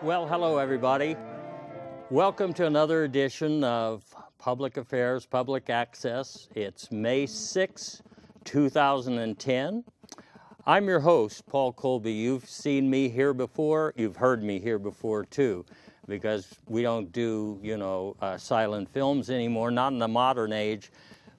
Well, hello everybody. Welcome to another edition of Public Affairs, Public Access. It's May 6, 2010. I'm your host, Paul Colby. You've seen me here before. You've heard me here before too, because we don't do, silent films anymore, not in the modern age.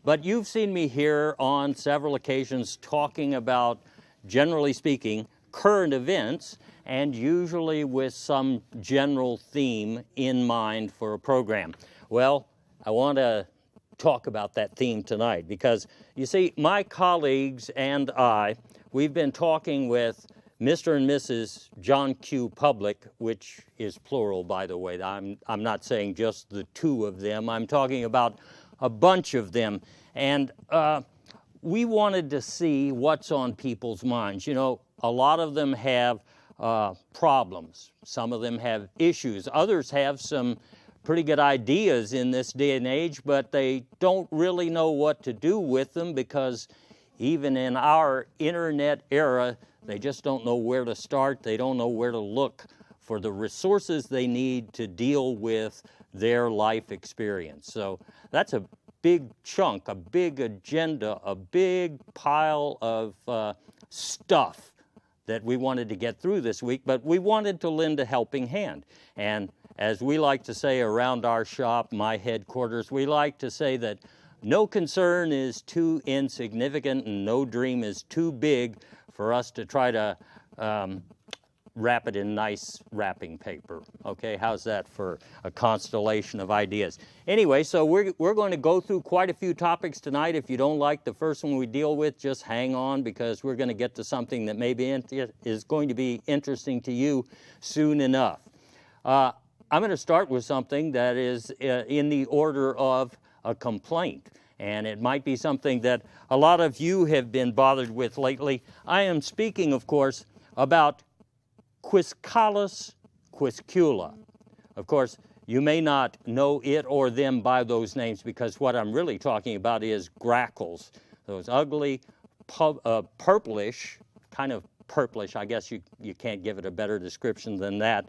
But you've seen me here on several occasions talking about, generally speaking, current events, and usually with some general theme in mind for a program. Well, I want to talk about that theme tonight because, you see, my colleagues and I, we've been talking with Mr. and Mrs. John Q. Public, which is plural, by the way. I'm not saying just the two of them. I'm talking about a bunch of them. And we wanted to see what's on people's minds. You know, a lot of them have problems. Some of them have issues. Others have some pretty good ideas in this day and age, but they don't really know what to do with them because even in our internet era, they just don't know where to start. They don't know where to look for the resources they need to deal with their life experience. So that's a big chunk, a big agenda, a big pile of stuff that we wanted to get through this week, but we wanted to lend a helping hand. And as we like to say around our shop, my headquarters, we like to say that no concern is too insignificant and no dream is too big for us to try to wrap it in nice wrapping paper. Okay, how's that for a constellation of ideas? Anyway, so we're going to go through quite a few topics tonight. If you don't like the first one we deal with, just hang on because we're going to get to something that maybe is going to be interesting to you soon enough. I'm going to start with something that is in the order of a complaint. And it might be something that a lot of you have been bothered with lately. I am speaking, of course, about Quiscalus quiscula. Of course, you may not know it or them by those names because what I'm really talking about is grackles, those ugly, purplish, kind of purplish, I guess you can't give it a better description than that,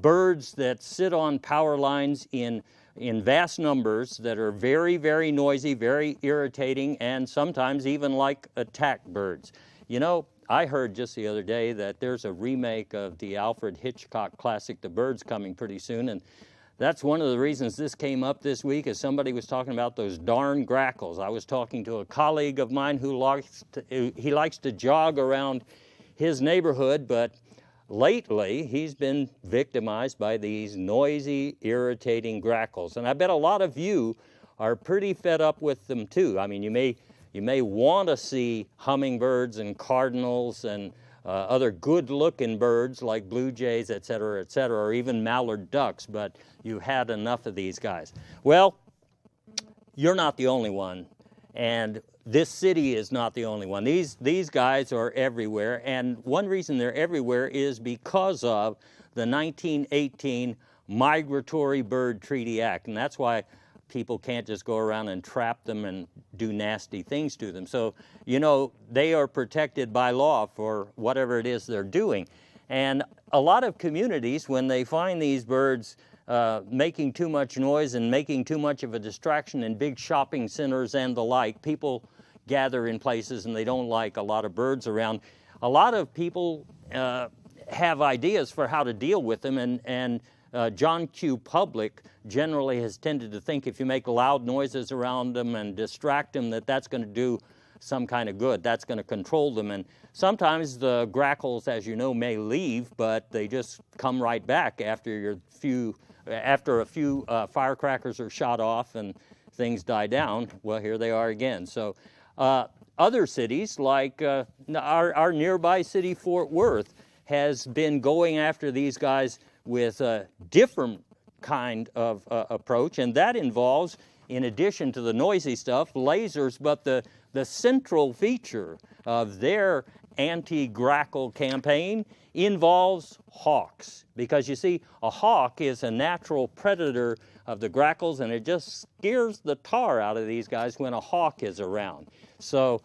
birds that sit on power lines in vast numbers that are very, very noisy, very irritating, and sometimes even like attack birds. You know, I heard just the other day that there's a remake of the Alfred Hitchcock classic, The Birds, coming pretty soon, and that's one of the reasons this came up this week, is somebody was talking about those darn grackles. I was talking to a colleague of mine who likes to jog around his neighborhood, but lately he's been victimized by these noisy, irritating grackles, and I bet a lot of you are pretty fed up with them too. I mean, you may want to see hummingbirds and cardinals and other good-looking birds like blue jays, et cetera, or even mallard ducks, but you had enough of these guys. Well, you're not the only one, and this city is not the only one. These guys are everywhere, and one reason they're everywhere is because of the 1918 Migratory Bird Treaty Act, and that's why people can't just go around and trap them and do nasty things to them. So, you know, they are protected by law for whatever it is they're doing. And a lot of communities, when they find these birds making too much noise and making too much of a distraction in big shopping centers and the like, people gather in places and they don't like a lot of birds around. A lot of people have ideas for how to deal with them, and John Q. Public generally has tended to think if you make loud noises around them and distract them, that's going to do some kind of good. That's going to control them. And sometimes the grackles, as you know, may leave, but they just come right back after a few firecrackers are shot off and things die down. Well, here they are again. So other cities, like our nearby city, Fort Worth, has been going after these guys with a different kind of approach, and that involves, in addition to the noisy stuff, lasers, but the central feature of their anti-grackle campaign involves hawks. Because you see, a hawk is a natural predator of the grackles, and it just scares the tar out of these guys when a hawk is around. So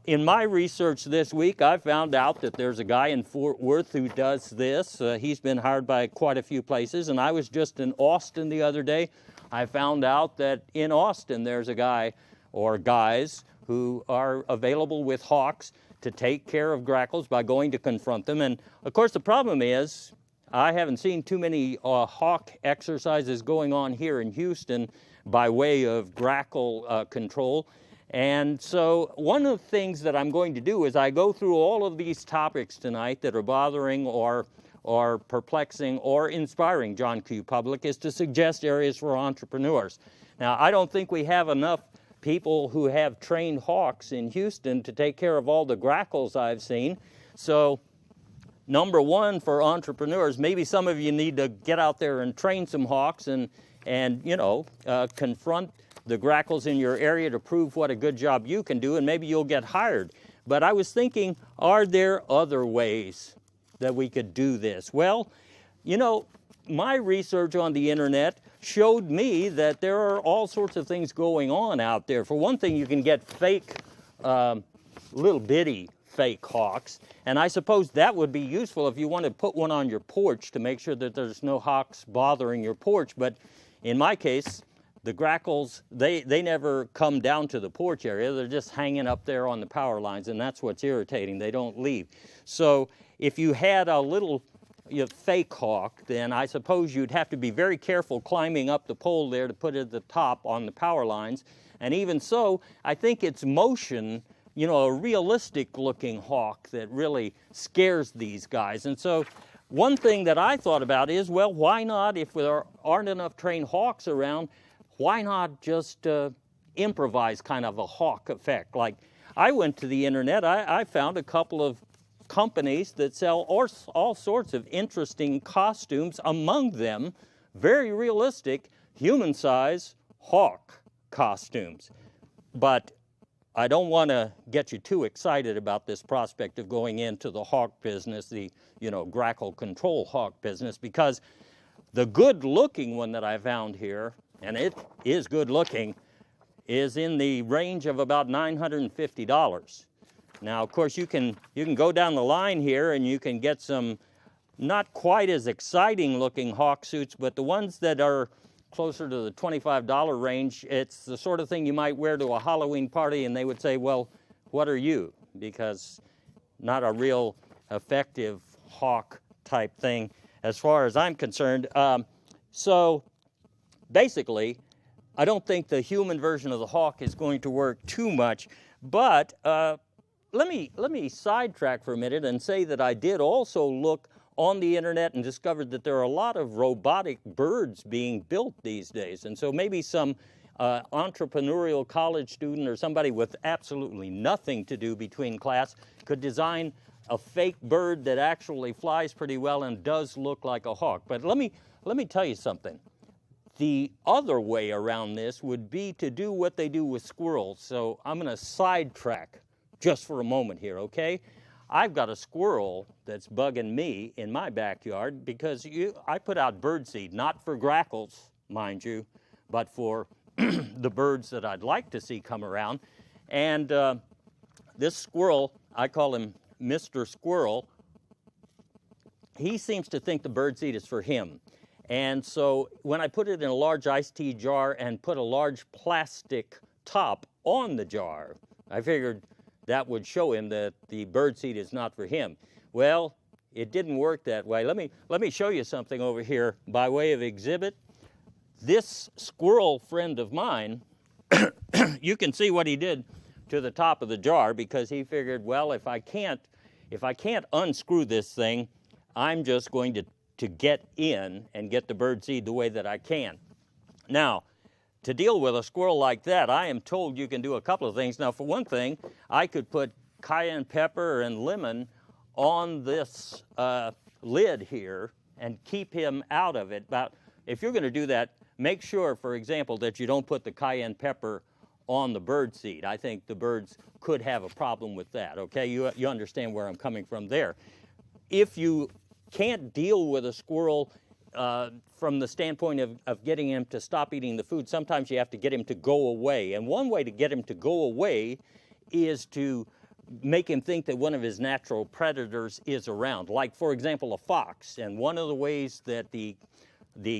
In my research this week, I found out that there's a guy in Fort Worth who does this. He's been hired by quite a few places, and I was just in Austin the other day. I found out that in Austin there's a guy or guys who are available with hawks to take care of grackles by going to confront them. And of course the problem is I haven't seen too many hawk exercises going on here in Houston by way of grackle control. And so one of the things that I'm going to do is I go through all of these topics tonight that are bothering or perplexing or inspiring John Q. Public, is to suggest areas for entrepreneurs. Now, I don't think we have enough people who have trained hawks in Houston to take care of all the grackles I've seen. So number one for entrepreneurs, maybe some of you need to get out there and train some hawks and confront the grackles in your area to prove what a good job you can do, and maybe you'll get hired. But I was thinking, are there other ways that we could do this? Well, my research on the internet showed me that there are all sorts of things going on out there. For one thing, you can get fake, little bitty fake hawks, and I suppose that would be useful if you want to put one on your porch to make sure that there's no hawks bothering your porch. But in my case, the grackles, they never come down to the porch area. They're just hanging up there on the power lines, and that's what's irritating. They don't leave. So if you had a little fake hawk, then I suppose you'd have to be very careful climbing up the pole there to put it at the top on the power lines. And even so, I think it's motion, a realistic looking hawk that really scares these guys. And so one thing that I thought about is, well, why not, if there aren't enough trained hawks around, why not just improvise kind of a hawk effect? Like, I went to the internet, I found a couple of companies that sell all sorts of interesting costumes, among them very realistic human-size hawk costumes. But I don't want to get you too excited about this prospect of going into the hawk business, the grackle control hawk business, because the good-looking one that I found here, and it is good looking, is in the range of about $950. Now, of course, you can go down the line here and you can get some not quite as exciting looking hawk suits, but the ones that are closer to the $25 range, it's the sort of thing you might wear to a Halloween party and they would say, well, what are you? Because not a real effective hawk type thing as far as I'm concerned. So basically, I don't think the human version of the hawk is going to work too much, but let me sidetrack for a minute and say that I did also look on the internet and discovered that there are a lot of robotic birds being built these days. And so maybe some entrepreneurial college student or somebody with absolutely nothing to do between class could design a fake bird that actually flies pretty well and does look like a hawk. But let me tell you something. The other way around this would be to do what they do with squirrels. So I'm going to sidetrack just for a moment here, okay? I've got a squirrel that's bugging me in my backyard because I put out birdseed, not for grackles, mind you, but for the birds that I'd like to see come around. And this squirrel, I call him Mr. Squirrel, he seems to think the birdseed is for him. And so when I put it in a large iced tea jar and put a large plastic top on the jar, I figured that would show him that the birdseed is not for him. Well, it didn't work that way. Let me show you something over here by way of exhibit. This squirrel friend of mine, you can see what he did to the top of the jar, because he figured, well, if I can't unscrew this thing, I'm just going to get in and get the birdseed the way that I can. Now, to deal with a squirrel like that, I am told you can do a couple of things. Now, for one thing, I could put cayenne pepper and lemon on this lid here and keep him out of it. But if you're going to do that, make sure, for example, that you don't put the cayenne pepper on the birdseed. I think the birds could have a problem with that, okay? You understand where I'm coming from there. If you can't deal with a squirrel from the standpoint of getting him to stop eating the food, sometimes you have to get him to go away. And one way to get him to go away is to make him think that one of his natural predators is around, like, for example, a fox. And one of the ways that the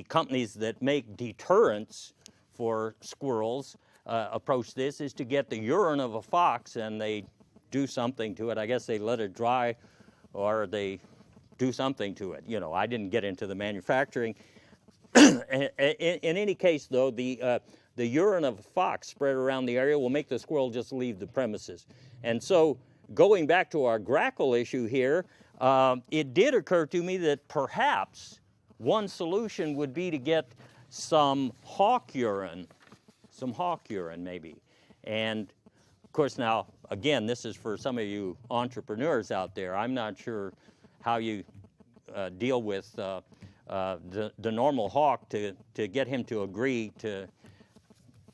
companies that make deterrents for squirrels approach this is to get the urine of a fox, and they do something to it. I guess they let it dry, or they do something to it. You know, I didn't get into the manufacturing. In any case, though, the urine of a fox spread around the area will make the squirrel just leave the premises. And so, going back to our grackle issue here, it did occur to me that perhaps one solution would be to get some hawk urine maybe. And of course now, again, this is for some of you entrepreneurs out there. I'm not sure how you deal with the normal hawk to get him to agree to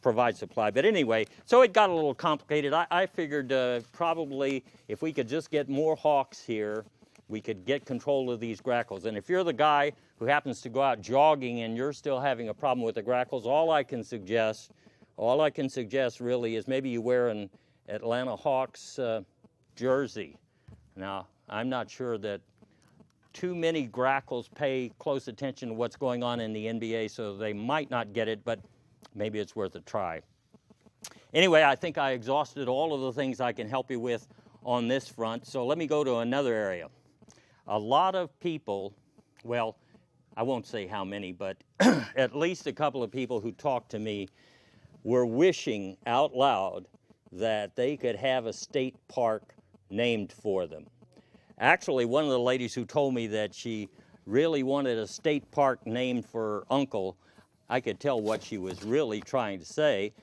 provide supply. But anyway, so it got a little complicated. I figured probably if we could just get more hawks here, we could get control of these grackles. And if you're the guy who happens to go out jogging and you're still having a problem with the grackles, all I can suggest really is maybe you wear an Atlanta Hawks jersey. Now, I'm not sure that too many grackles pay close attention to what's going on in the NBA, so they might not get it, but maybe it's worth a try. Anyway, I think I exhausted all of the things I can help you with on this front, so let me go to another area. A lot of people, well, I won't say how many, but at least a couple of people who talked to me were wishing out loud that they could have a state park named for them. Actually, one of the ladies who told me that she really wanted a state park named for her uncle, I could tell what she was really trying to say.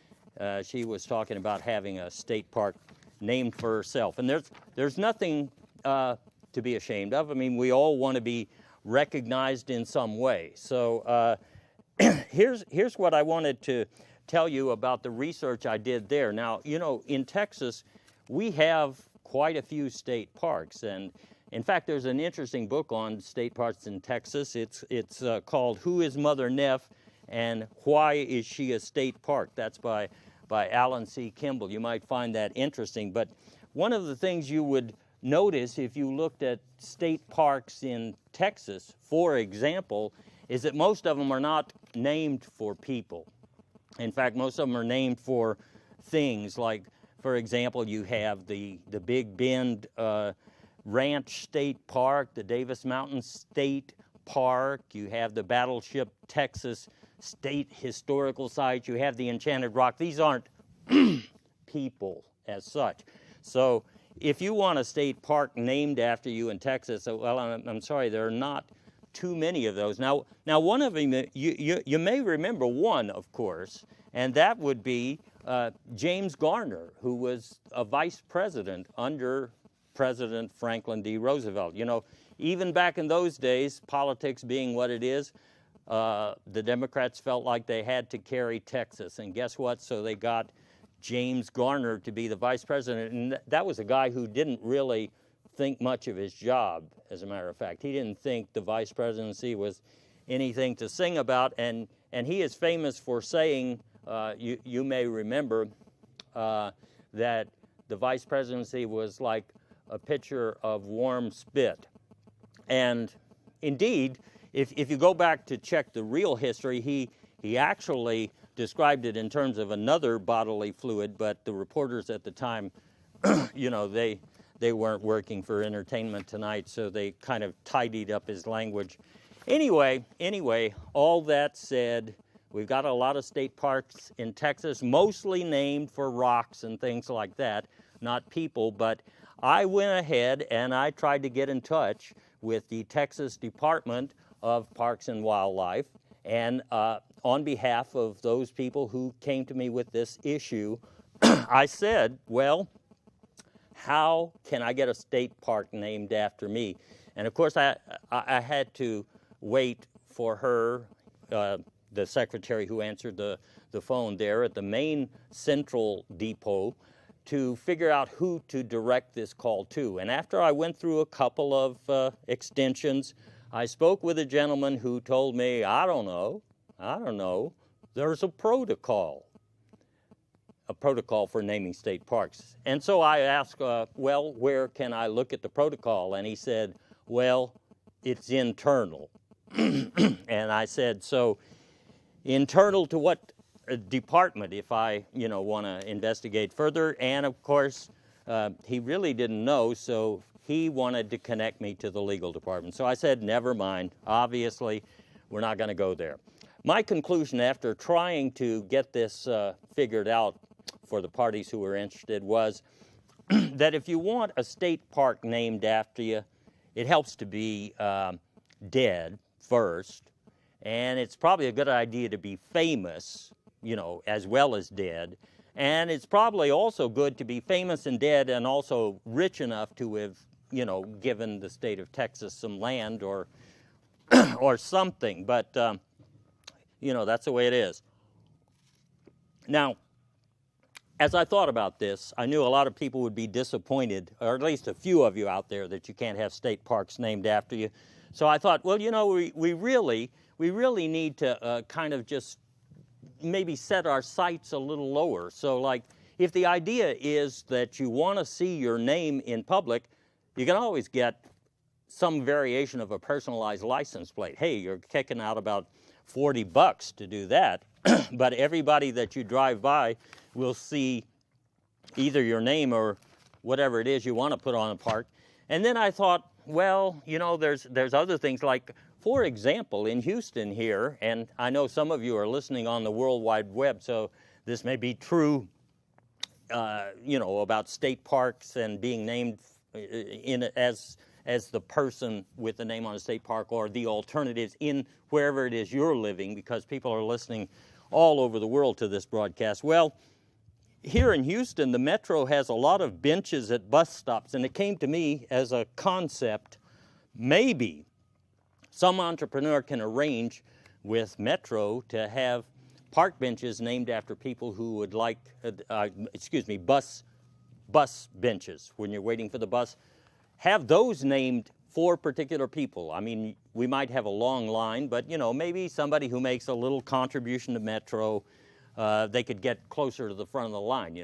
She was talking about having a state park named for herself. And there's nothing to be ashamed of. I mean, we all want to be recognized in some way. So here's what I wanted to tell you about the research I did there. Now, you know, in Texas, we have quite a few state parks. And in fact, there's an interesting book on state parks in Texas. It's called Who is Mother Neff and Why is She a State Park? That's by Alan C. Kimball. You might find that interesting. But one of the things you would notice if you looked at state parks in Texas, for example, is that most of them are not named for people. In fact, most of them are named for things. Like, for example, you have the Big Bend Ranch State Park, the Davis Mountain State Park, you have the Battleship Texas State Historical Site, you have the Enchanted Rock. These aren't people as such. So if you want a state park named after you in Texas, well, I'm sorry, there are not too many of those. Now one of them, you may remember one, of course, and that would be James Garner, who was a vice president under President Franklin D. Roosevelt. You know, even back in those days, politics being what it is, the Democrats felt like they had to carry Texas. And guess what? So they got James Garner to be the vice president. And that was a guy who didn't really think much of his job, as a matter of fact. He didn't think the vice presidency was anything to sing about. And he is famous for saying, you may remember, that the vice presidency was like a pitcher of warm spit. And indeed, if you go back to check the real history, he actually described it in terms of another bodily fluid, but the reporters at the time, you know, they weren't working for Entertainment Tonight, so they kind of tidied up his language. Anyway, all that said, we've got a lot of state parks in Texas, mostly named for rocks and things like that, not people, but I went ahead and I tried to get in touch with the Texas Department of Parks and Wildlife, and on behalf of those people who came to me with this issue, I said, well, how can I get a state park named after me? And of course, I had to wait for her, the secretary who answered the phone there at the main central depot, to figure out who to direct this call to. And after I went through a couple of extensions, I spoke with a gentleman who told me, I don't know, there's a protocol. a protocol for naming state parks. And so I asked, well, where can I look at the protocol? And he said, well, it's internal. And I said, so internal to what department if I, want to investigate further? And of course, he really didn't know, so he wanted to connect me to the legal department. So I said, never mind. Obviously, we're not going to go there. My conclusion after trying to get this figured out for the parties who were interested was that if you want a state park named after you, it helps to be dead first, and it's probably a good idea to be famous, as well as dead. And it's probably also good to be famous and dead and also rich enough to have, given the state of Texas some land or or something. But, that's the way it is. Now, as I thought about this, I knew a lot of people would be disappointed, or at least a few of you out there, that you can't have state parks named after you. So I thought, well, we really need to kind of just maybe set our sights a little lower. So like, if the idea is that you want to see your name in public, you can always get some variation of a personalized license plate. Hey, you're kicking out about $40 to do that, but everybody that you drive by will see either your name or whatever it is you want to put on a park. And then I thought, well, there's other things like, for example, in Houston here, and I know some of you are listening on the World Wide Web, so this may be true, about state parks and being named as the person with the name on a state park, or the alternatives in wherever it is you're living, because people are listening all over the world to this broadcast. Well, here in Houston, the Metro has a lot of benches at bus stops, and it came to me as a concept, maybe some entrepreneur can arrange with Metro to have park benches named after people who would like, bus benches when you're waiting for the bus. Have those named for particular people. I mean, we might have a long line, but maybe somebody who makes a little contribution to Metro, they could get closer to the front of the line,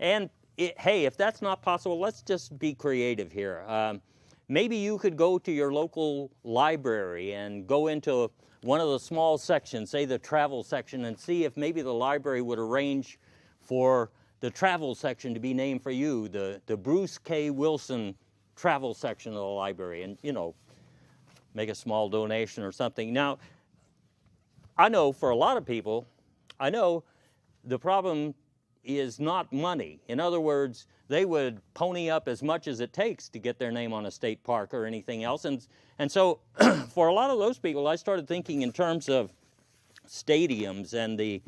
And hey, if that's not possible, let's just be creative here. Maybe you could go to your local library and go into one of the small sections, say the travel section, and see if maybe the library would arrange for the travel section to be named for you, the Bruce K. Wilson travel section of the library, and, make a small donation or something. Now, I know for a lot of people, the problem is not money. In other words, they would pony up as much as it takes to get their name on a state park or anything else. And so for a lot of those people, I started thinking in terms of stadiums and the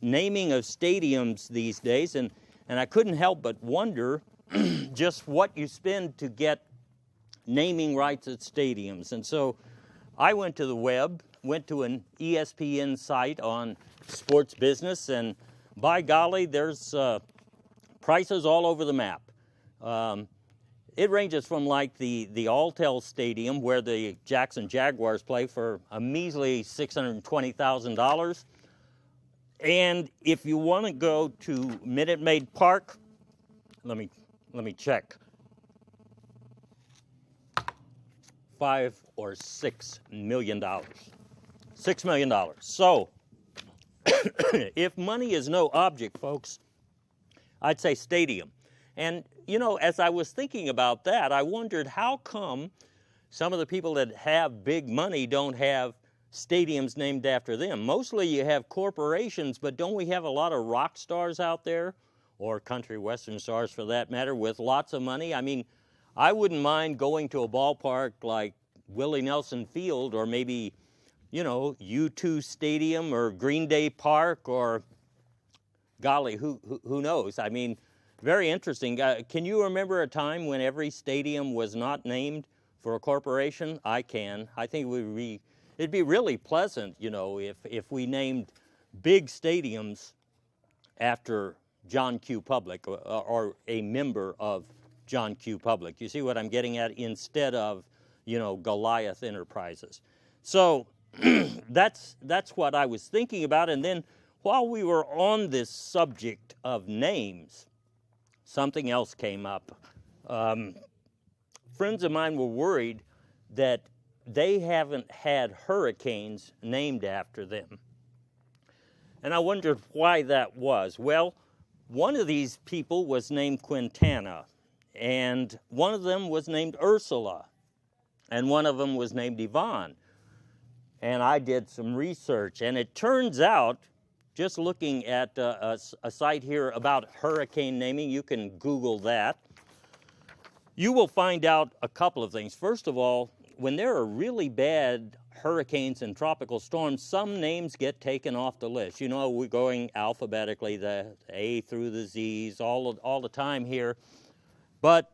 naming of stadiums these days. And I couldn't help but wonder just what you spend to get naming rights at stadiums. And so I went to the web, went to an ESPN site on sports business, and by golly, there's prices all over the map. It ranges from like the Alltel Stadium, where the Jackson Jaguars play, for a measly $620,000. And if you want to go to Minute Maid Park, let me check. $5 or $6 million. $6 million. So, if money is no object, folks, I'd say stadium. And, as I was thinking about that, I wondered how come some of the people that have big money don't have stadiums named after them. Mostly you have corporations, but don't we have a lot of rock stars out there, or country western stars for that matter, with lots of money? I mean, I wouldn't mind going to a ballpark like Willie Nelson Field, or maybe, U2 Stadium or Green Day Park, or golly, who knows? I mean, very interesting. Can you remember a time when every stadium was not named for a corporation? I can. I think it'd be really pleasant, if we named big stadiums after John Q. Public, or a member of John Q. Public. You see what I'm getting at? Instead of, Goliath Enterprises. So that's what I was thinking about. And then While we were on this subject of names, something else came up. Friends of mine were worried that they haven't had hurricanes named after them. And I wondered why that was. Well, one of these people was named Quintana, and one of them was named Ursula, and one of them was named Yvonne. And I did some research, and it turns out, just looking at a site here about hurricane naming, you can Google that, you will find out a couple of things. First of all, when there are really bad hurricanes and tropical storms, some names get taken off the list. You know, we're going alphabetically, the A through the Z's, all the time here. But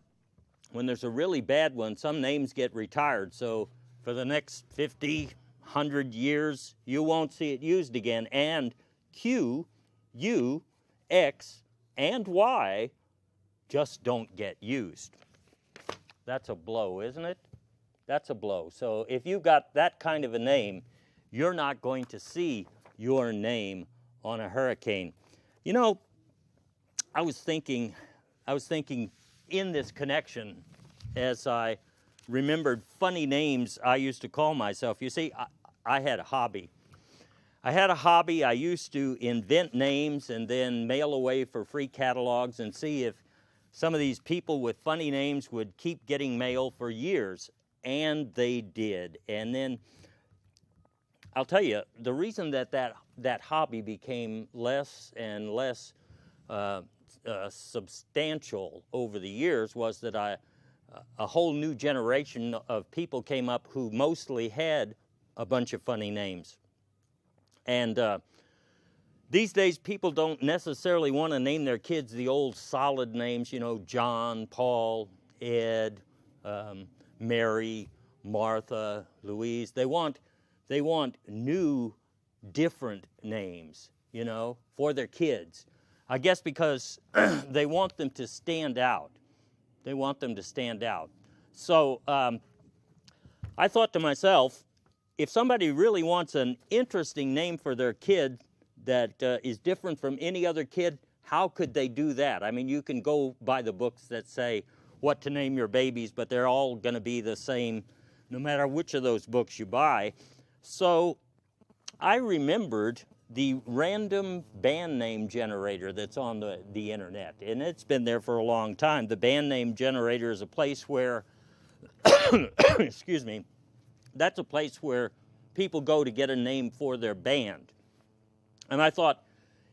when there's a really bad one, some names get retired. So for the next 50, 100 years, you won't see it used again. And Q, U, X, and Y just don't get used. That's a blow, isn't it? That's a blow. So if you've got that kind of a name, you're not going to see your name on a hurricane. You know, I was thinking in this connection as I remembered funny names I used to call myself. You see, I had a hobby. I used to invent names and then mail away for free catalogs and see if some of these people with funny names would keep getting mail for years. And they did. And then I'll tell you, the reason that hobby became less and less substantial over the years was that a whole new generation of people came up who mostly had a bunch of funny names. And these days, people don't necessarily want to name their kids the old solid names, you know, John, Paul, Ed, Mary, Martha, Louise. They want new, different names, you know, for their kids. I guess because they want them to stand out. They want them to stand out. So I thought to myself, if somebody really wants an interesting name for their kid that is different from any other kid, how could they do that? I mean, you can go buy the books that say what to name your babies, but they're all going to be the same no matter which of those books you buy. So I remembered the random band name generator that's on the internet, and it's been there for a long time. The band name generator is a place where, excuse me, that's a place where people go to get a name for their band. And I thought,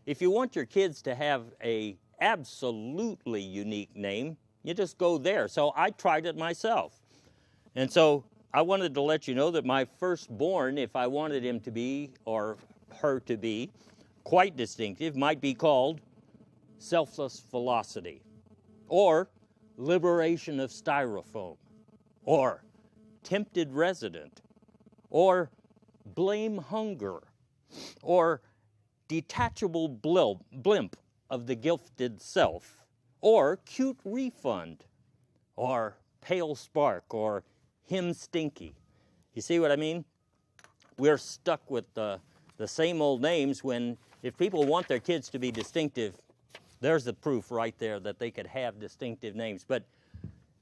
if you want your kids to have a absolutely unique name, you just go there. So I tried it myself. And so I wanted to let you know that my firstborn, if I wanted him to be, or her to be, quite distinctive, might be called Selfless Velocity, or Liberation of Styrofoam, or Tempted Resident, or Blame Hunger, or Detachable Blimp of the Gifted Self, or Cute Refund, or Pale Spark, or Him Stinky. You see what I mean? We're stuck with the same old names when, if people want their kids to be distinctive, there's the proof right there that they could have distinctive names. But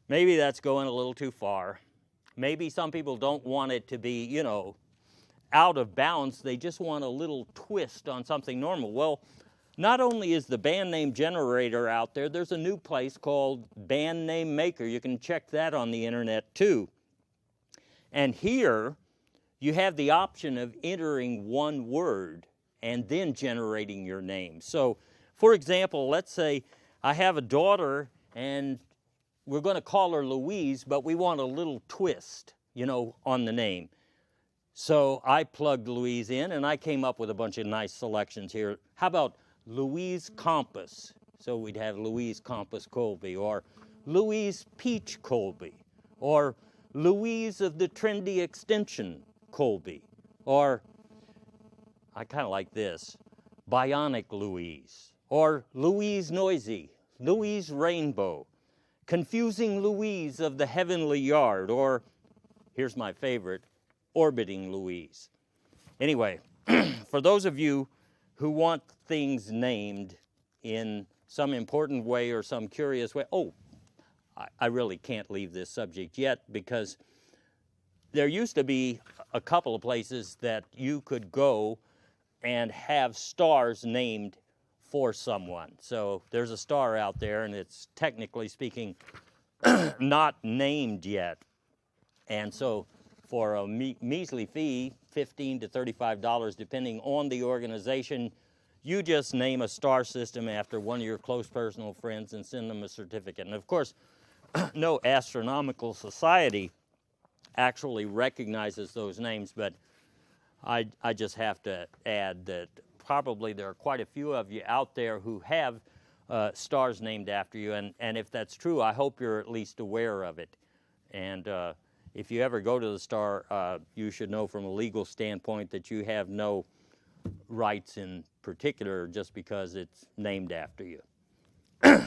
maybe that's going a little too far. Maybe some people don't want it to be, you know, out of bounds. They just want a little twist on something normal. Well, not only is the band name generator out there, there's a new place called Band Name Maker. You can check that on the internet too. And here you have the option of entering one word and then generating your name. So, for example, let's say I have a daughter and we're going to call her Louise, but we want a little twist, you know, on the name. So I plugged Louise in and I came up with a bunch of nice selections here. How about Louise Compass? So we'd have Louise Compass Colby, or Louise Peach Colby, or Louise of the Trendy Extension Colby, or I kind of like this, Bionic Louise, or Louise Noisy, Louise Rainbow, Confusing Louise of the Heavenly Yard, or, here's my favorite, Orbiting Louise. Anyway, for those of you who want things named in some important way or some curious way. Oh, I really can't leave this subject yet, because there used to be a couple of places that you could go and have stars named for someone. So there's a star out there, and it's technically speaking not named yet. And so for a measly fee, $15 to $35, depending on the organization, you just name a star system after one of your close personal friends and send them a certificate. And of course, no astronomical society actually recognizes those names, but I just have to add that probably there are quite a few of you out there who have stars named after you, and if that's true, I hope you're at least aware of it. And if you ever go to the star, you should know from a legal standpoint that you have no rights in particular just because it's named after you.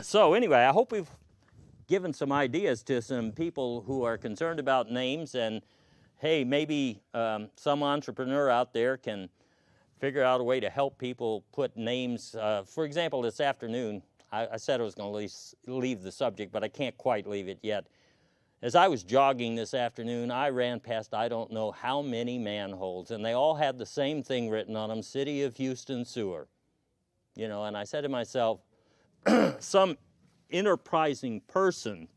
So anyway, I hope we've given some ideas to some people who are concerned about names, and hey, maybe some entrepreneur out there can figure out a way to help people put names. For example, this afternoon, I said I was going to leave the subject, but I can't quite leave it yet. As I was jogging this afternoon, I ran past I don't know how many manholes, and they all had the same thing written on them, City of Houston Sewer. You know, and I said to myself, some enterprising person,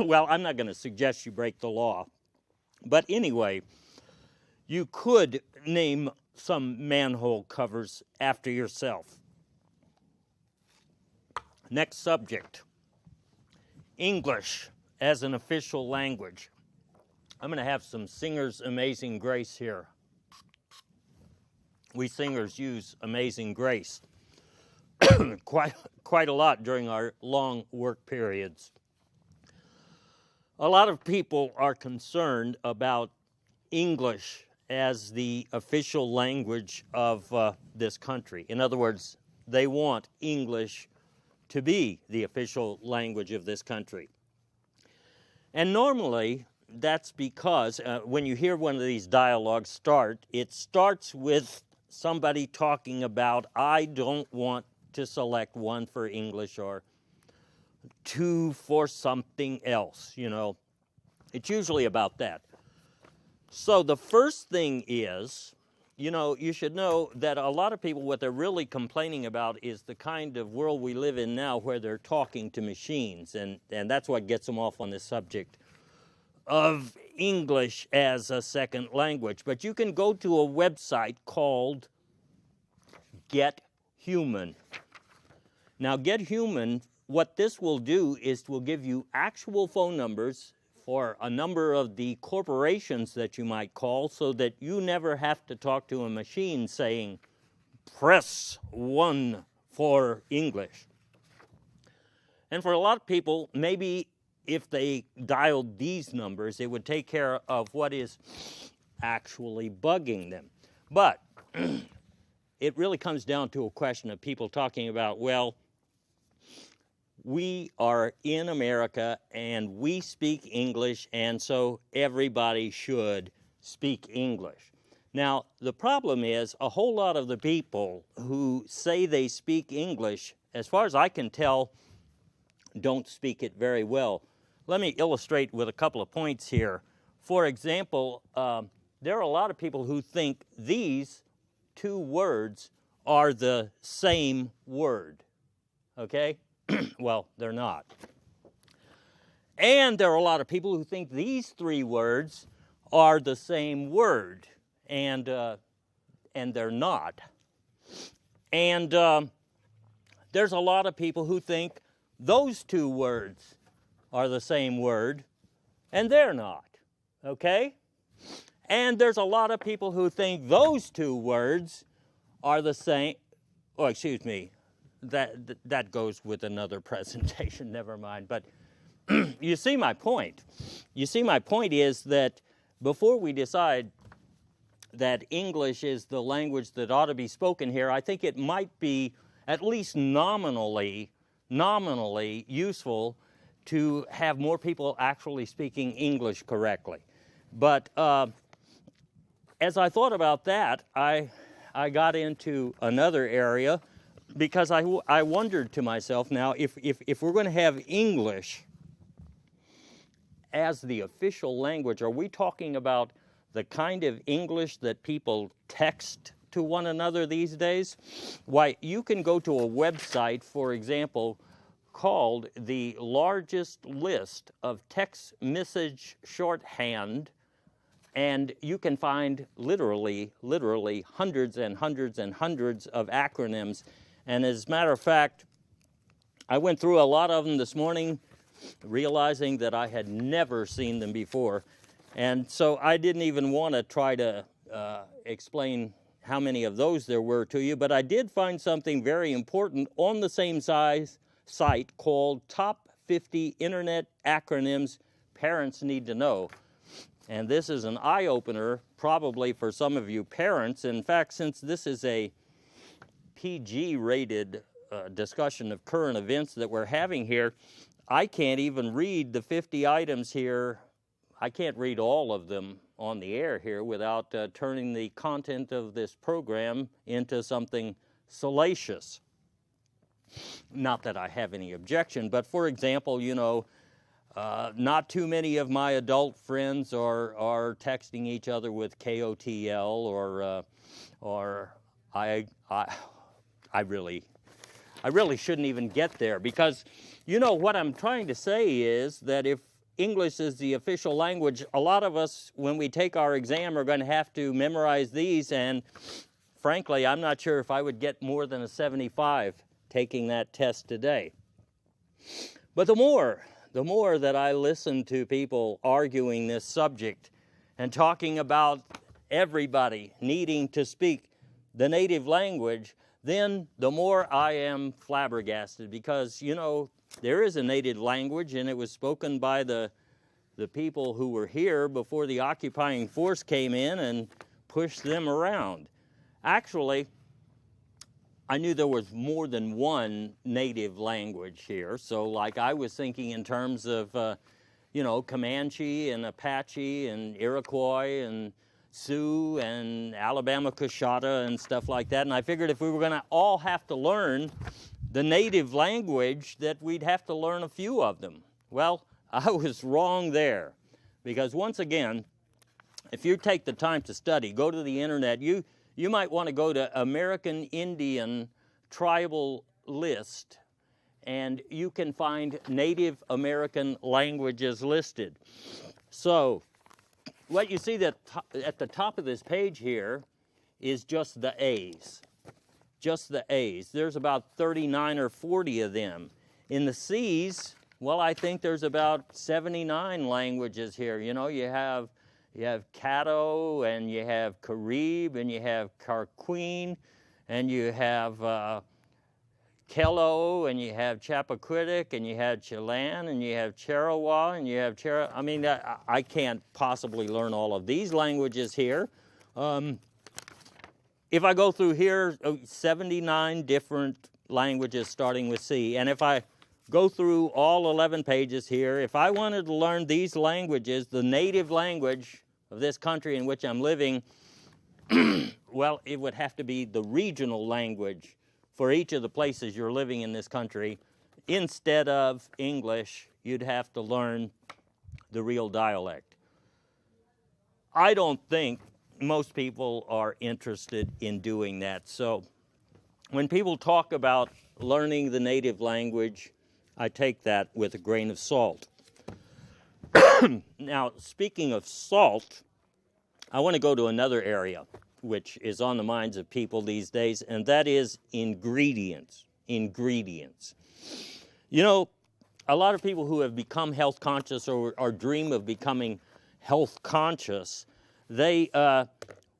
well, I'm not going to suggest you break the law, but anyway, you could name some manhole covers after yourself. Next subject, English as an official language. I'm going to have some Singer's Amazing Grace here. We singers use Amazing Grace quite a lot during our long work periods. A lot of people are concerned about English as the official language of this country. In other words, they want English to be the official language of this country. And normally, that's because when you hear one of these dialogues start, it starts with somebody talking about, I don't want to select one for English or two for something else, you know. It's usually about that. So the first thing is, you know, you should know that a lot of people, what they're really complaining about is the kind of world we live in now where they're talking to machines, and that's what gets them off on this subject of English as a second language. But you can go to a website called Get Human. Now, Get Human, what this will do is will give you actual phone numbers for a number of the corporations that you might call, so that you never have to talk to a machine saying, press 1 for English. And for a lot of people, maybe if they dialed these numbers, it would take care of what is actually bugging them. But it really comes down to a question of people talking about, well, we are in America and we speak English, and so everybody should speak English. Now, the problem is a whole lot of the people who say they speak English, as far as I can tell, don't speak it very well. Let me illustrate with a couple of points here. For example, there are a lot of people who think these two words are the same word, okay? Well, they're not. And there are a lot of people who think these three words are the same word, and they're not. And there's a lot of people who think those two words are the same word, and they're not, okay? And there's a lot of people who think those two words are the same, oh, excuse me, that goes with another presentation, never mind. But you see my point. You see my point is that before we decide that English is the language that ought to be spoken here, I think it might be at least nominally useful to have more people actually speaking English correctly. But as I thought about that, I got into another area because I wondered to myself, now, if we're going to have English as the official language, are we talking about the kind of English that people text to one another these days? Why, you can go to a website, for example, called the largest list of text message shorthand, and you can find literally hundreds and hundreds and hundreds of acronyms. And as a matter of fact, I went through a lot of them this morning, realizing that I had never seen them before. And so I didn't even want to try to explain how many of those there were to you, but I did find something very important on the same site called Top 50 Internet Acronyms Parents Need to Know. And this is an eye-opener, probably for some of you parents. In fact, since this is a PG-rated discussion of current events that we're having here, I can't even read the 50 items here. I can't read all of them on the air here without turning the content of this program into something salacious. Not that I have any objection, but for example, you know, not too many of my adult friends are texting each other with KOTL or I really shouldn't even get there, because you know what I'm trying to say is that if English is the official language, a lot of us, when we take our exam, are going to have to memorize these, and frankly, I'm not sure if I would get more than a 75 taking that test today. But the more that I listen to people arguing this subject and talking about everybody needing to speak the native language, then the more I am flabbergasted, because, you know, there is a native language, and it was spoken by the people who were here before the occupying force came in and pushed them around. Actually, I knew there was more than one native language here, so like I was thinking in terms of, you know, Comanche and Apache and Iroquois and Sioux and Alabama Coshada and stuff like that, and I figured if we were going to all have to learn the native language, that we'd have to learn a few of them. Well, I was wrong there, because once again, if you take the time to study, go to the internet, you might want to go to American Indian tribal list, and you can find Native American languages listed. So what you see that at the top of this page here is just the A's. Just the A's. There's about 39 or 40 of them. In the C's, well, I think there's about 79 languages here. You know, you have Caddo, and you have Carib, and you have Carqueen, and you have Kello, and you have Chappaquiddick, and you have Chelan, and you have Cherawa, and you have I mean, I can't possibly learn all of these languages here. If I go through here, 79 different languages starting with C, and if I go through all 11 pages here, if I wanted to learn these languages, the native language of this country in which I'm living, well, it would have to be the regional language for each of the places you're living in this country. Instead of English, you'd have to learn the real dialect. I don't think most people are interested in doing that. So when people talk about learning the native language, I take that with a grain of salt. Now, speaking of salt, I want to go to another area which is on the minds of people these days, and that is ingredients. Ingredients. You know, a lot of people who have become health conscious or dream of becoming health conscious, they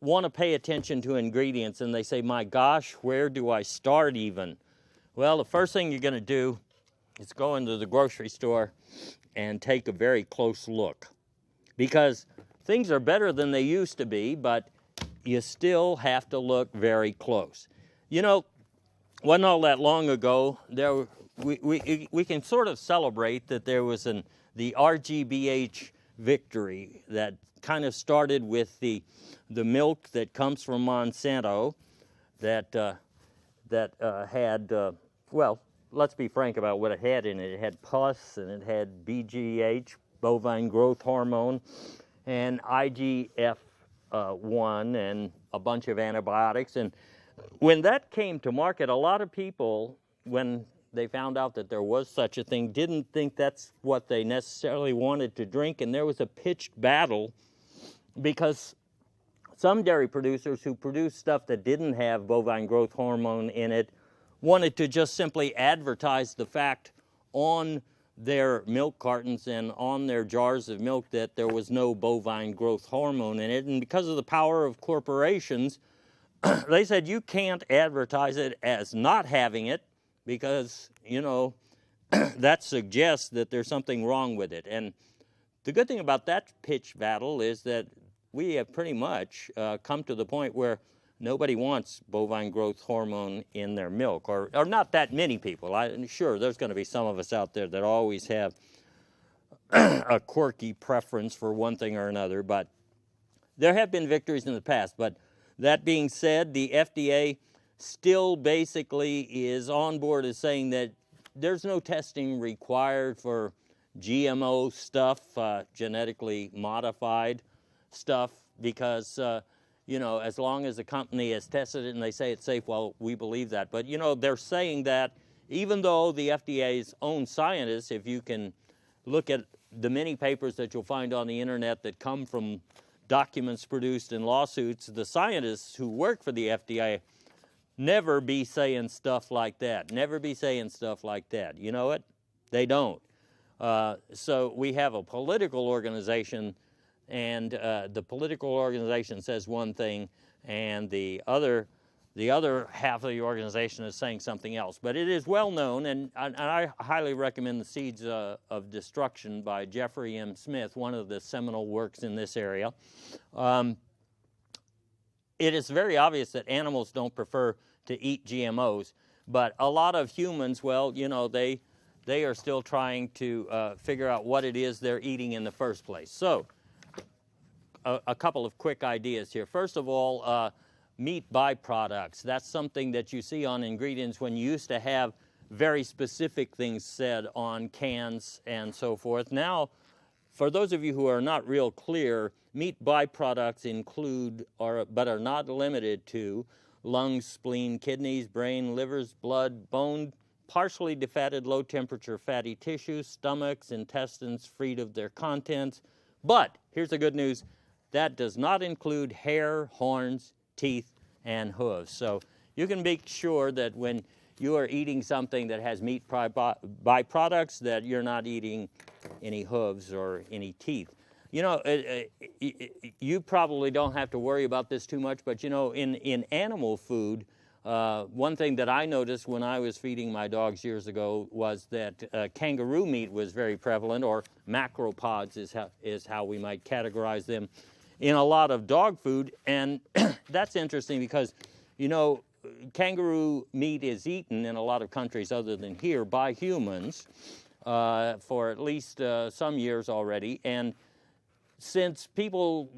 want to pay attention to ingredients, and they say, my gosh, where do I start even? Well, the first thing you're going to do is go into the grocery store and take a very close look, because things are better than they used to be, but you still have to look very close. You know, wasn't all that long ago, we can sort of celebrate that there was the RGBH victory that kind of started with the milk that comes from Monsanto that had, well, let's be frank about what it had in it. It had pus, and it had BGH, bovine growth hormone, and IGF-1, and a bunch of antibiotics. And when that came to market, a lot of people, when they found out that there was such a thing, didn't think that's what they necessarily wanted to drink, and there was a pitched battle because some dairy producers who produced stuff that didn't have bovine growth hormone in it wanted to just simply advertise the fact on their milk cartons and on their jars of milk that there was no bovine growth hormone in it. And because of the power of corporations, they said you can't advertise it as not having it because, you know, that suggests that there's something wrong with it. And the good thing about that pitch battle is that we have pretty much come to the point where nobody wants bovine growth hormone in their milk, or not that many people. Sure, there's going to be some of us out there that always have a quirky preference for one thing or another, but there have been victories in the past. But that being said, the FDA still basically is on board as saying that there's no testing required for GMO stuff, genetically modified stuff, because you know, as long as the company has tested it and they say it's safe, well, we believe that. But, you know, they're saying that even though the FDA's own scientists, if you can look at the many papers that you'll find on the internet that come from documents produced in lawsuits, the scientists who work for the FDA never be saying stuff like that. Never be saying stuff like that. You know what? They don't. So we have a political organization, and the political organization says one thing, and the other half of the organization is saying something else. But it is well known, and I highly recommend The Seeds of Destruction by Jeffrey M. Smith, one of the seminal works in this area. It is very obvious that animals don't prefer to eat GMOs, but a lot of humans, well, you know, they are still trying to figure out what it is they're eating in the first place. So, a couple of quick ideas here. First of all, meat byproducts. That's something that you see on ingredients when you used to have very specific things said on cans and so forth. Now, for those of you who are not real clear, meat byproducts include, but are not limited to, lungs, spleen, kidneys, brain, livers, blood, bone, partially defatted, low-temperature fatty tissues, stomachs, intestines freed of their contents. But here's the good news. That does not include hair, horns, teeth, and hooves. So you can make sure that when you are eating something that has meat byproducts, that you're not eating any hooves or any teeth. You know, you probably don't have to worry about this too much, but you know, in animal food, one thing that I noticed when I was feeding my dogs years ago was that kangaroo meat was very prevalent, or macropods is how we might categorize them, in a lot of dog food. And that's interesting because, you know, kangaroo meat is eaten in a lot of countries other than here by humans for at least some years already. And since people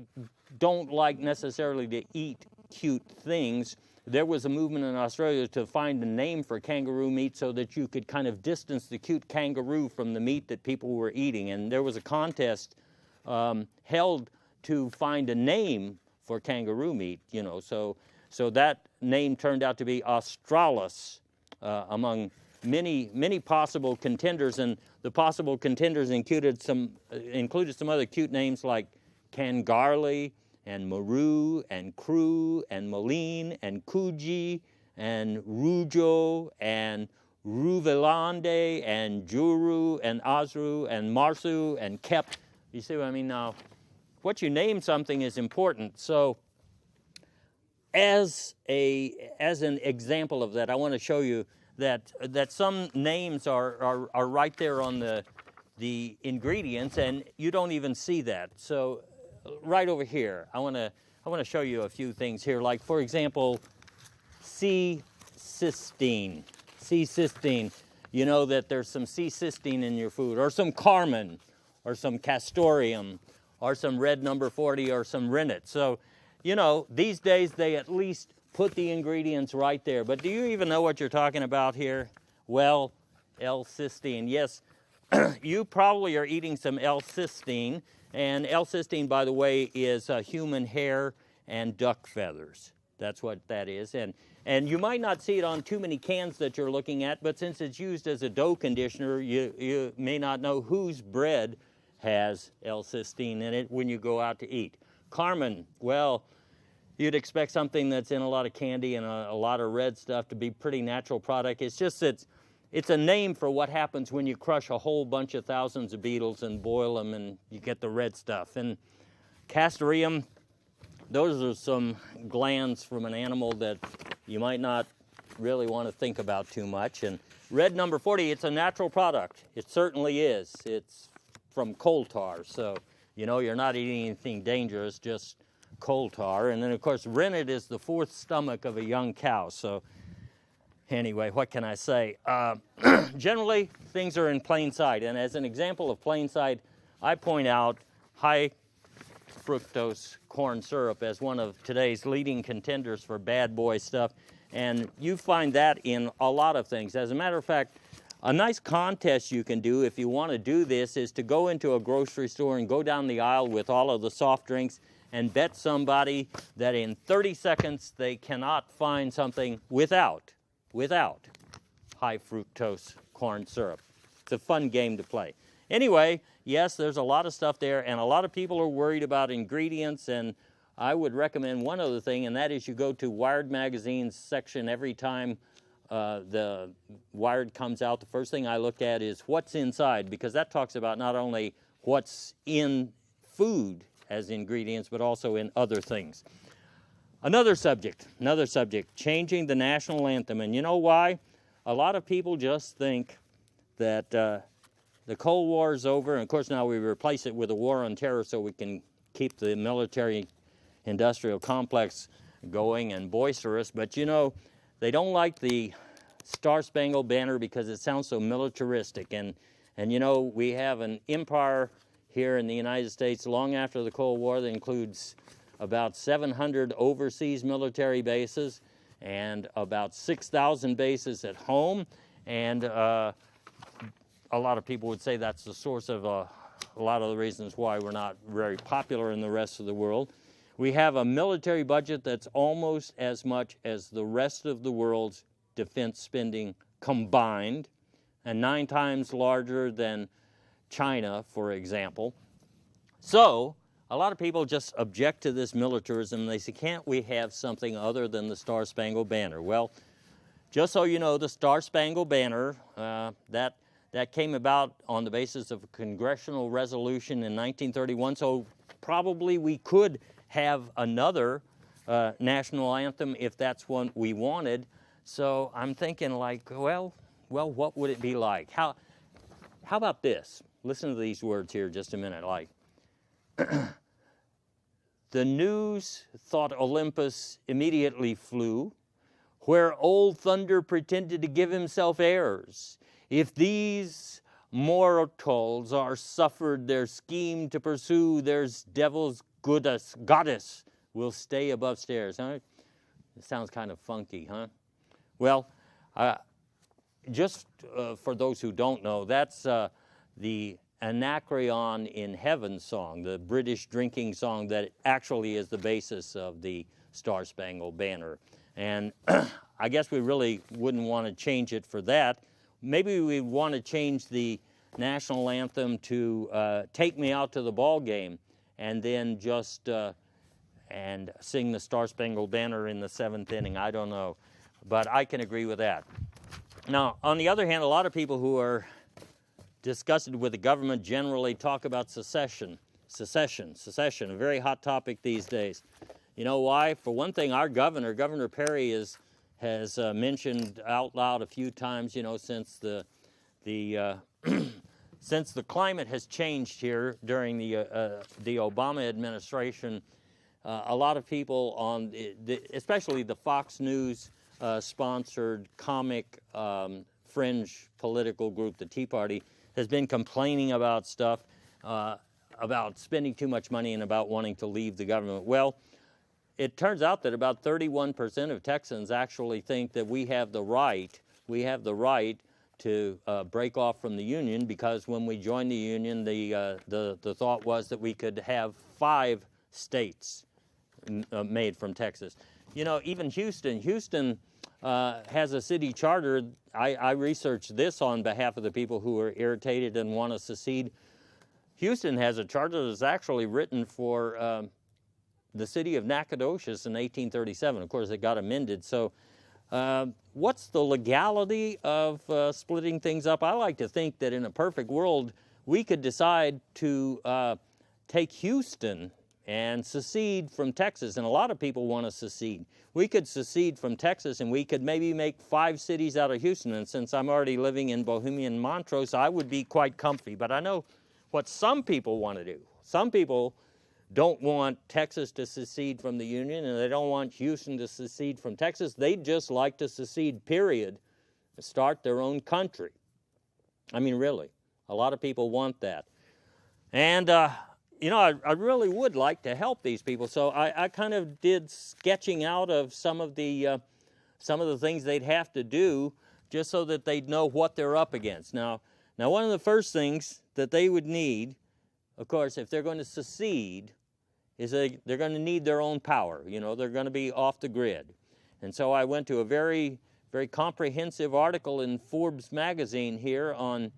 don't like necessarily to eat cute things, there was a movement in Australia to find a name for kangaroo meat so that you could kind of distance the cute kangaroo from the meat that people were eating. And there was a contest held to find a name for kangaroo meat, you know. So that name turned out to be Australis among many possible contenders, and the possible contenders included some other cute names like Kangarly and Maru and Crew and Moline and Coogee and Rujo and Ruvelande and Juru and Azru and Marsu and Kep. You see what I mean? Now, what you name something is important. So as an example of that, I want to show you that some names are right there on the ingredients, and you don't even see that. So right over here, I want to show you a few things here. Like, for example, C-cysteine. C-cysteine. You know that there's some C-cysteine in your food, or some Carmine, or some castoreum or some red number 40 or some rennet. So, you know, these days they at least put the ingredients right there. But do you even know what you're talking about here? Well, L-cysteine. Yes, you probably are eating some L-cysteine. And L-cysteine, by the way, is human hair and duck feathers. That's what that is. And you might not see it on too many cans that you're looking at, but since it's used as a dough conditioner, you may not know whose bread has L-cysteine in it when you go out to eat. Carmine, well, you'd expect something that's in a lot of candy and a lot of red stuff to be pretty natural product. It's just it's a name for what happens when you crush a whole bunch of thousands of beetles and boil them and you get the red stuff. And castoreum, those are some glands from an animal that you might not really want to think about too much. And red number 40, it's a natural product. It certainly is. It's from coal tar, so you know you're not eating anything dangerous, just coal tar. And then of course rennet is the fourth stomach of a young cow. So anyway, what can I say? Generally, things are in plain sight. And as an example of plain sight, I point out high fructose corn syrup as one of today's leading contenders for bad boy stuff. And you find that in a lot of things. As a matter of fact, a nice contest you can do if you want to do this is to go into a grocery store and go down the aisle with all of the soft drinks and bet somebody that in 30 seconds they cannot find something without high fructose corn syrup. It's a fun game to play. Anyway, yes, there's a lot of stuff there, and a lot of people are worried about ingredients, and I would recommend one other thing, and that is you go to Wired Magazine's section every time the Wired comes out. The first thing I look at is what's inside, because that talks about not only what's in food as ingredients, but also in other things. Another subject, changing the national anthem. And you know why? A lot of people just think that the Cold War is over, and of course now we replace it with a war on terror so we can keep the military-industrial complex going and boisterous. But you know, they don't like the Star-Spangled Banner because it sounds so militaristic. And you know, we have an empire here in the United States long after the Cold War that includes about 700 overseas military bases and about 6,000 bases at home. And a lot of people would say that's the source of a lot of the reasons why we're not very popular in the rest of the world. We have a military budget that's almost as much as the rest of the world's defense spending combined, and 9 times larger than China, for example. So a lot of people just object to this militarism. They say, can't we have something other than the Star-Spangled Banner? Well, just so you know, the Star-Spangled Banner, that came about on the basis of a congressional resolution in 1931, so probably we could have another national anthem if that's what we wanted. So I'm thinking like, well, what would it be like? How about this? Listen to these words here just a minute, like, the news thought Olympus immediately flew, where old Thunder pretended to give himself airs. If these mortals are suffered their scheme to pursue, there's devil's goddess will stay above stairs. Huh? It sounds kind of funky, huh? Well, just for those who don't know, that's the Anacreon in Heaven song, the British drinking song that actually is the basis of the Star-Spangled Banner. And I guess we really wouldn't want to change it for that. Maybe we want to change the national anthem to Take Me Out to the Ball Game, and then just and sing the Star-Spangled Banner in the 7th inning. I don't know, but I can agree with that. Now, on the other hand, a lot of people who are disgusted with the government generally talk about secession, a very hot topic these days. You know why? For one thing, our Governor Perry, has mentioned out loud a few times, you know, since the since the climate has changed here during the Obama administration. A lot of people on, especially the Fox News sponsored comic fringe political group, the Tea Party, has been complaining about stuff. about spending too much money and about wanting to leave the government. Well, it turns out that about 31% of Texans actually think that we have the right to break off from the Union, because when we joined the Union, the thought was that we could have 5 states made from Texas. You know, even Houston has a city charter. I researched this on behalf of the people who are irritated and want to secede. Houston has a charter that's actually written for the city of Nacogdoches in 1837. Of course, it got amended. So what's the legality of splitting things up? I like to think that in a perfect world, we could decide to take Houston and secede from Texas, and a lot of people want to secede. We could secede from Texas, and we could maybe make 5 cities out of Houston, and since I'm already living in Bohemian Montrose, I would be quite comfy. But I know what some people want to do. Some people don't want Texas to secede from the Union, and they don't want Houston to secede from Texas. They'd just like to secede, period, and start their own country. I mean, really, a lot of people want that. And you know, I really would like to help these people, so I kind of did sketching out of some of the things they'd have to do just so that they'd know what they're up against. Now, one of the first things that they would need, of course, if they're going to secede, is they're going to need their own power. You know, they're going to be off the grid. And so I went to a very, very comprehensive article in Forbes magazine here on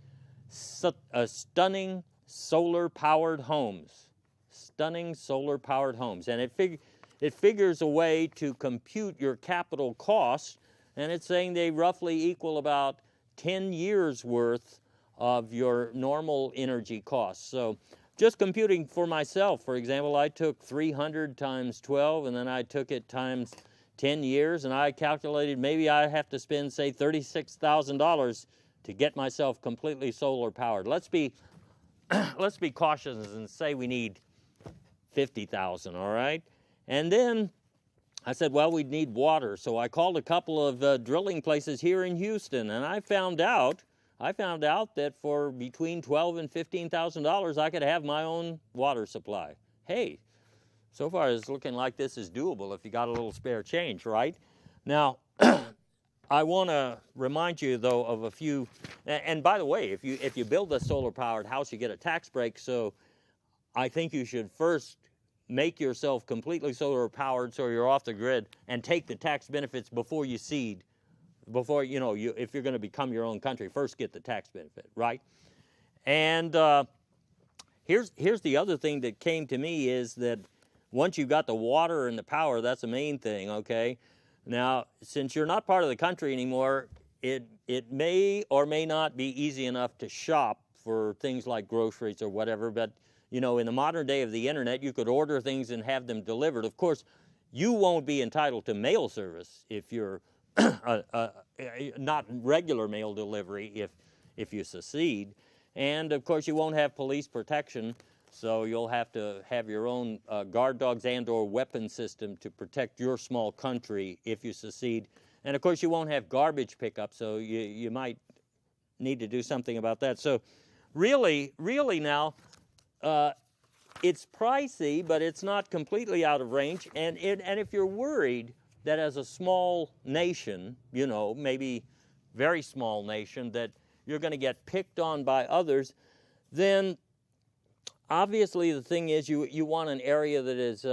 stunning solar-powered homes. Stunning solar-powered homes. And it figures a way to compute your capital costs, and it's saying they roughly equal about 10 years' worth of your normal energy costs. So just computing for myself, for example, I took 300 times 12, and then I took it times 10 years, and I calculated maybe I have to spend, say, $36,000 to get myself completely solar-powered. Let's be cautious and say we need 50,000, all right? And then I said, well, we'd need water. So I called a couple of drilling places here in Houston, and I found out that for between $12,000 and $15,000, I could have my own water supply. Hey, so far it's looking like this is doable if you got a little spare change, right? Now, I want to remind you, though, of a few, and by the way, if you build a solar-powered house, you get a tax break, so I think you should first make yourself completely solar-powered so you're off the grid and take the tax benefits before you seed. Before, you know, if you're going to become your own country, first get the tax benefit, right? And here's the other thing that came to me is that once you've got the water and the power, that's the main thing, okay? Now, since you're not part of the country anymore, it may or may not be easy enough to shop for things like groceries or whatever, but, you know, in the modern day of the internet, you could order things and have them delivered. Of course, you won't be entitled to mail service if you're not regular mail delivery if you secede. And, of course, you won't have police protection, so you'll have to have your own guard dogs and or weapon system to protect your small country if you secede. And, of course, you won't have garbage pickup, so you might need to do something about that. So really now, it's pricey, but it's not completely out of range. And if you're worried that as a small nation, you know, maybe very small nation, that you're going to get picked on by others, then obviously the thing is you want an area that is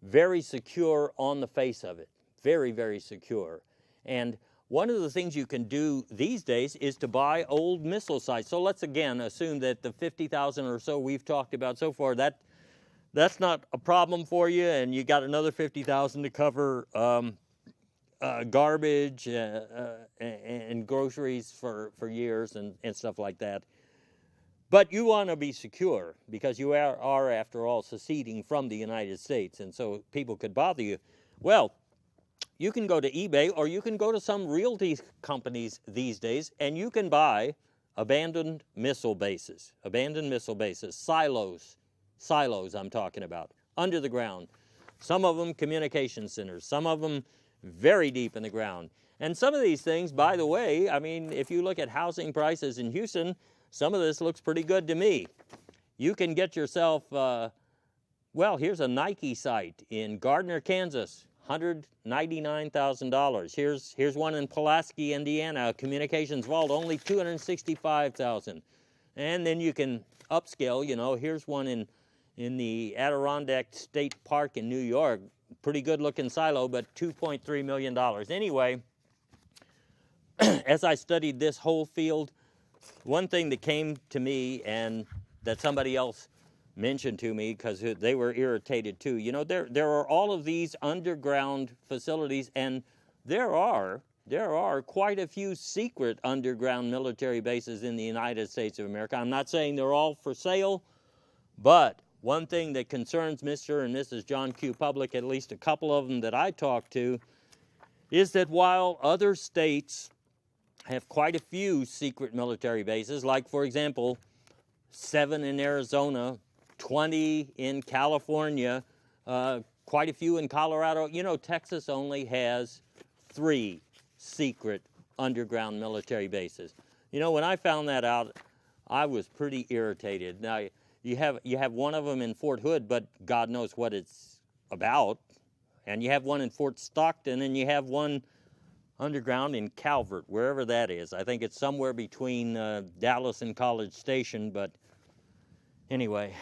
very secure on the face of it. Very, very secure. And one of the things you can do these days is to buy old missile sites. So let's again assume that the 50,000 or so we've talked about so far, that's not a problem for you, and you got another 50,000 to cover garbage and groceries for years and stuff like that. But you want to be secure because you are, after all, seceding from the United States, and so people could bother you. Well, you can go to eBay or you can go to some realty companies these days, and you can buy abandoned missile bases, silos I'm talking about, under the ground. Some of them communication centers, some of them very deep in the ground. And some of these things, by the way, I mean, if you look at housing prices in Houston, some of this looks pretty good to me. you can get yourself, well, here's a Nike site in Gardner, Kansas, $199,000. Here's one in Pulaski, Indiana, a communications vault, only $265,000. And then you can upscale, you know, here's one in the Adirondack State Park in New York, pretty good looking silo, but $2.3 million. Anyway, as I studied this whole field, one thing that came to me and that somebody else mentioned to me because they were irritated too, you know, there are all of these underground facilities, and there are quite a few secret underground military bases in the United States of America. I'm not saying they're all for sale, but one thing that concerns Mr. and Mrs. John Q. Public, at least a couple of them that I talked to, is that while other states have quite a few secret military bases, like, for example, 7 in Arizona, 20 in California, quite a few in Colorado. You know, Texas only has 3 secret underground military bases. You know, when I found that out, I was pretty irritated. Now, you have one of them in Fort Hood, but God knows what it's about. And you have one in Fort Stockton, and you have one underground in Calvert, wherever that is. I think it's somewhere between Dallas and College Station, but anyway,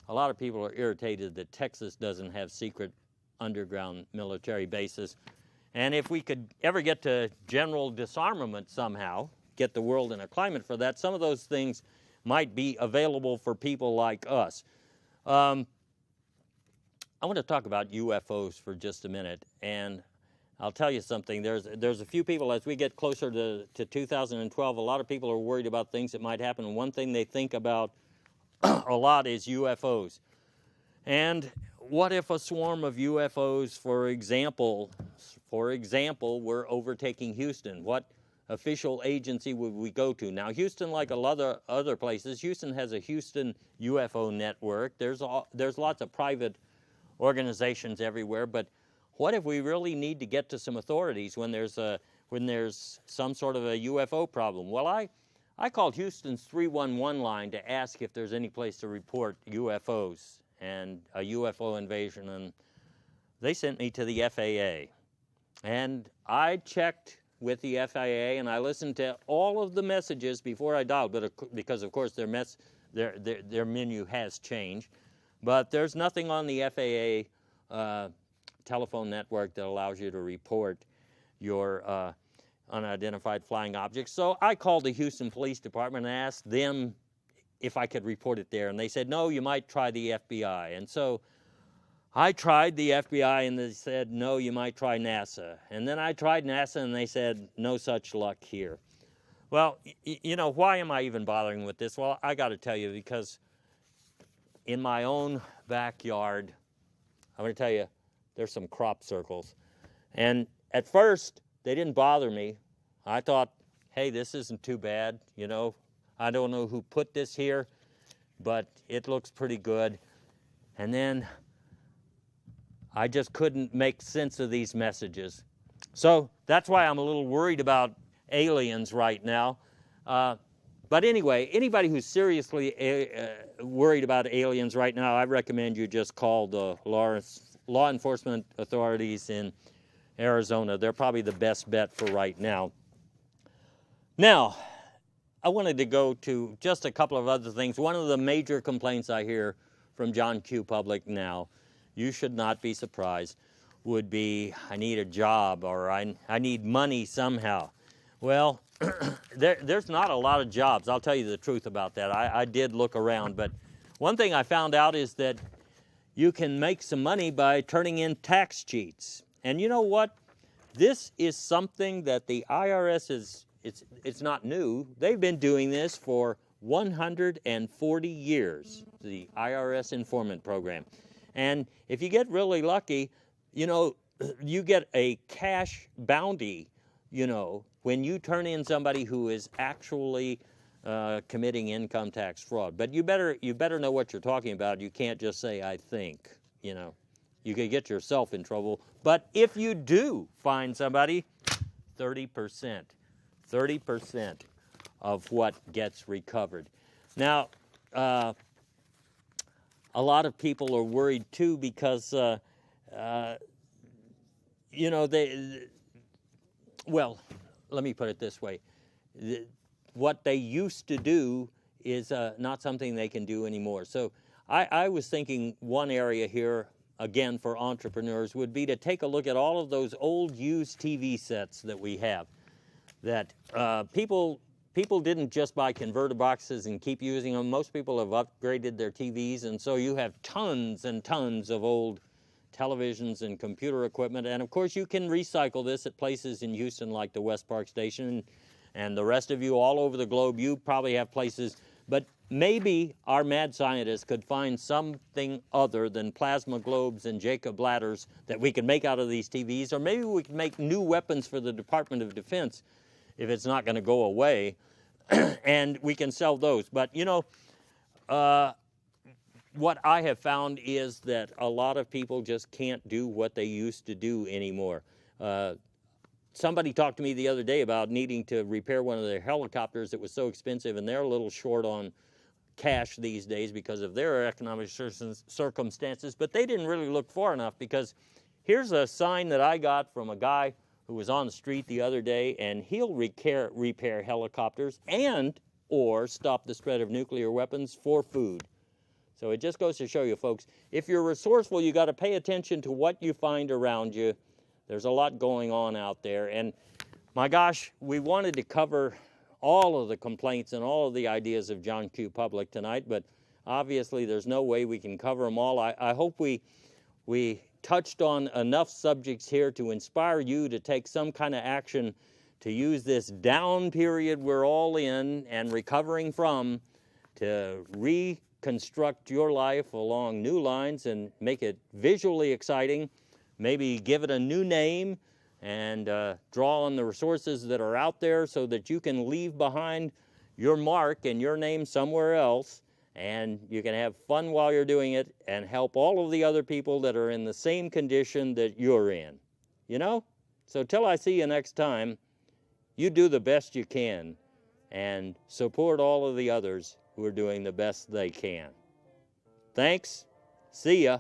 a lot of people are irritated that Texas doesn't have secret underground military bases. And if we could ever get to general disarmament somehow, get the world in a climate for that, some of those things might be available for people like us. I want to talk about UFOs for just a minute, and I'll tell you something. There's a few people, as we get closer to 2012, a lot of people are worried about things that might happen, and one thing they think about a lot is UFOs. And what if a swarm of UFOs, for example, were overtaking Houston? What official agency would we go to? Now, Houston, like a lot of other places, Houston has a Houston UFO network. There's lots of private organizations everywhere, but what if we really need to get to some authorities when there's some sort of a UFO problem? Well, I called Houston's 311 line to ask if there's any place to report UFOs and a UFO invasion, and they sent me to the FAA. And I checked with the FAA, and I listened to all of the messages before I dialed, but because of course their menu has changed. But there's nothing on the FAA telephone network that allows you to report your unidentified flying objects. So I called the Houston Police Department and asked them if I could report it there, and they said, no, you might try the FBI. And so I tried the FBI, and they said, no, you might try NASA. And then I tried NASA, and they said, no such luck here. Well, you know, why am I even bothering with this? Well, I got to tell you, because in my own backyard, I'm going to tell you, there's some crop circles. And at first, they didn't bother me. I thought, hey, this isn't too bad, you know. I don't know who put this here, but it looks pretty good. And then I just couldn't make sense of these messages. So that's why I'm a little worried about aliens right now. But anyway, anybody who's seriously worried about aliens right now, I recommend you just call the law enforcement authorities in Arizona. They're probably the best bet for right now. Now, I wanted to go to just a couple of other things. One of the major complaints I hear from John Q. Public now, you should not be surprised, would be, I need a job, or I need money somehow. Well, there's not a lot of jobs. I'll tell you the truth about that. I did look around, but one thing I found out is that you can make some money by turning in tax cheats. And you know what? This is something that the IRS it's not new. They've been doing this for 140 years, the IRS Informant Program. And if you get really lucky, you know, you get a cash bounty, you know, when you turn in somebody who is actually committing income tax fraud. But you better know what you're talking about. You can't just say, I think, you know. You could get yourself in trouble. But if you do find somebody, 30% of what gets recovered. Now, a lot of people are worried too because, you know, well, let me put it this way. What they used to do is not something they can do anymore. So I was thinking one area here, again, for entrepreneurs would be to take a look at all of those old used TV sets that we have, that people didn't just buy converter boxes and keep using them. Most people have upgraded their TVs, and so you have tons and tons of old televisions and computer equipment. And of course you can recycle this at places in Houston like the West Park Station, and the rest of you all over the globe, you probably have places. But maybe our mad scientists could find something other than plasma globes and Jacob ladders that we could make out of these TVs, or maybe we could make new weapons for the Department of Defense if it's not going to go away, and we can sell those. But you know, what I have found is that a lot of people just can't do what they used to do anymore. Somebody talked to me the other day about needing to repair one of their helicopters that was so expensive, and they're a little short on cash these days because of their economic circumstances, but they didn't really look far enough, because here's a sign that I got from a guy who was on the street the other day, and he'll repair helicopters and or stop the spread of nuclear weapons for food. So it just goes to show you, folks, if you're resourceful, you got to pay attention to what you find around you. There's a lot going on out there, and my gosh, we wanted to cover all of the complaints and all of the ideas of John Q. Public tonight, but obviously there's no way we can cover them all. I hope we touched on enough subjects here to inspire you to take some kind of action to use this down period we're all in and recovering from to reconstruct your life along new lines and make it visually exciting. Maybe give it a new name and draw on the resources that are out there so that you can leave behind your mark and your name somewhere else, and you can have fun while you're doing it and help all of the other people that are in the same condition that you're in. You know? So till I see you next time, you do the best you can and support all of the others who are doing the best they can. Thanks. See ya.